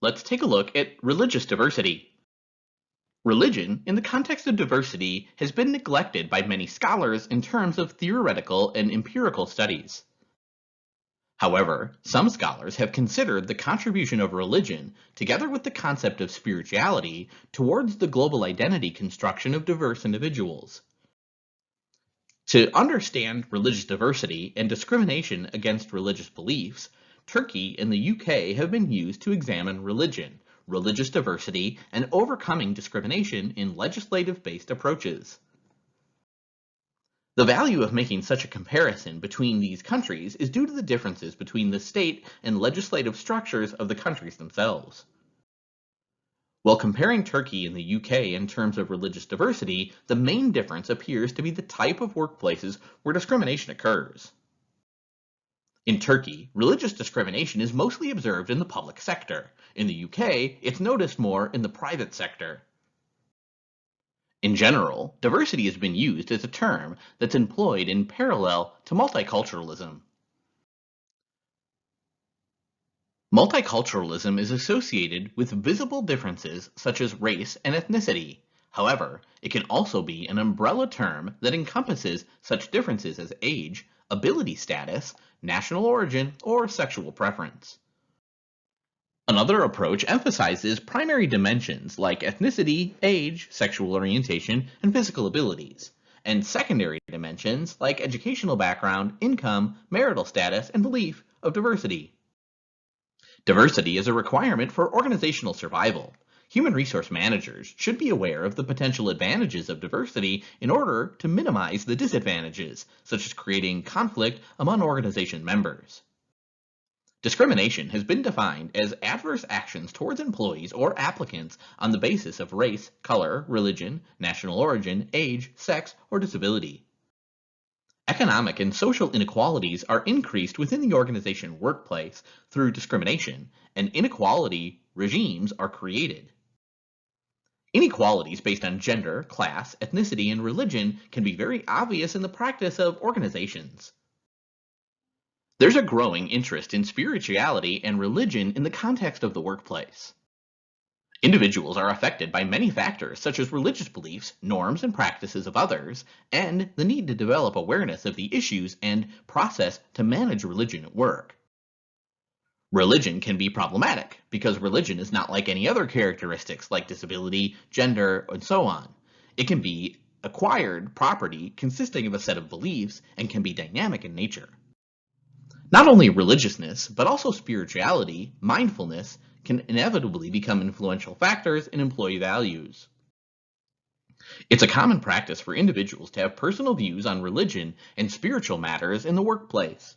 Let's take a look at religious diversity. Religion, in the context of diversity, has been neglected by many scholars in terms of theoretical and empirical studies. However, some scholars have considered the contribution of religion, together with the concept of spirituality, towards the global identity construction of diverse individuals. To understand religious diversity and discrimination against religious beliefs, Turkey and the UK have been used to examine religion, religious diversity, and overcoming discrimination in legislative-based approaches. The value of making such a comparison between these countries is due to the differences between the state and legislative structures of the countries themselves. While comparing Turkey and the UK in terms of religious diversity, the main difference appears to be the type of workplaces where discrimination occurs. In Turkey, religious discrimination is mostly observed in the public sector. In the UK, it's noticed more in the private sector. In general, diversity has been used as a term that's employed in parallel to multiculturalism. Multiculturalism is associated with visible differences such as race and ethnicity. However, it can also be an umbrella term that encompasses such differences as age, ability status, national origin, or sexual preference. Another approach emphasizes primary dimensions like ethnicity, age, sexual orientation, and physical abilities, and secondary dimensions like educational background, income, marital status, and belief of diversity. Diversity is a requirement for organizational survival. Human resource managers should be aware of the potential advantages of diversity in order to minimize the disadvantages, such as creating conflict among organization members. Discrimination has been defined as adverse actions towards employees or applicants on the basis of race, color, religion, national origin, age, sex, or disability. Economic and social inequalities are increased within the organization workplace through discrimination, and inequality regimes are created. Inequalities based on gender, class, ethnicity, and religion can be very obvious in the practice of organizations. There's a growing interest in spirituality and religion in the context of the workplace. Individuals are affected by many factors such as religious beliefs, norms and practices of others, and the need to develop awareness of the issues and process to manage religion at work. Religion can be problematic because religion is not like any other characteristics like disability, gender, and so on. It can be acquired property consisting of a set of beliefs and can be dynamic in nature. Not only religiousness, but also spirituality, mindfulness, can inevitably become influential factors in employee values. It's a common practice for individuals to have personal views on religion and spiritual matters in the workplace.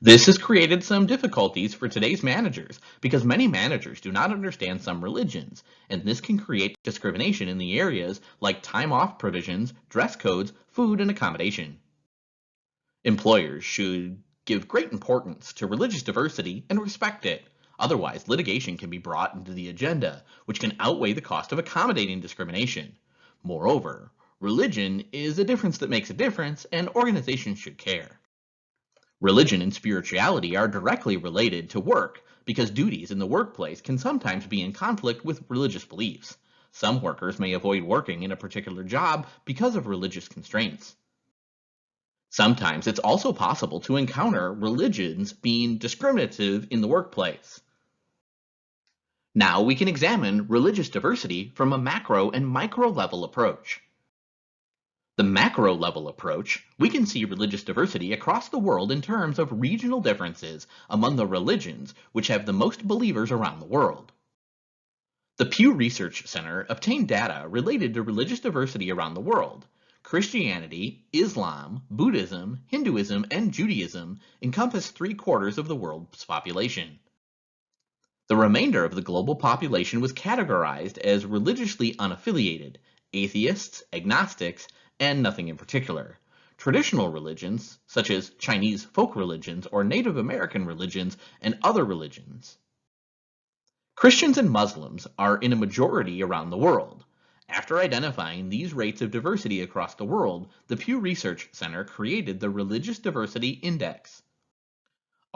This has created some difficulties for today's managers because many managers do not understand some religions, and this can create discrimination in the areas like time off provisions, dress codes, food, and accommodation. Employers should give great importance to religious diversity and respect it. Otherwise, litigation can be brought into the agenda, which can outweigh the cost of accommodating discrimination. Moreover, religion is a difference that makes a difference, and organizations should care. Religion and spirituality are directly related to work because duties in the workplace can sometimes be in conflict with religious beliefs. Some workers may avoid working in a particular job because of religious constraints. Sometimes it's also possible to encounter religions being discriminative in the workplace. Now we can examine religious diversity from a macro and micro level approach. The macro level approach, we can see religious diversity across the world in terms of regional differences among the religions which have the most believers around the world. The Pew Research Center obtained data related to religious diversity around the world. Christianity, Islam, Buddhism, Hinduism, and Judaism encompass 3/4 of the world's population. The remainder of the global population was categorized as religiously unaffiliated, atheists, agnostics, and nothing in particular. Traditional religions, such as Chinese folk religions or Native American religions, and other religions. Christians and Muslims are in a majority around the world. After identifying these rates of diversity across the world, the Pew Research Center created the Religious Diversity Index.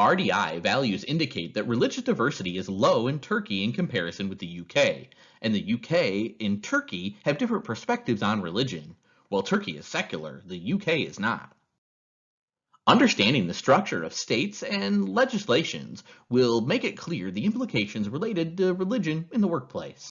RDI values indicate that religious diversity is low in Turkey in comparison with the UK, and the UK and Turkey have different perspectives on religion. While Turkey is secular, the UK is not. Understanding the structure of states and legislations will make it clear the implications related to religion in the workplace.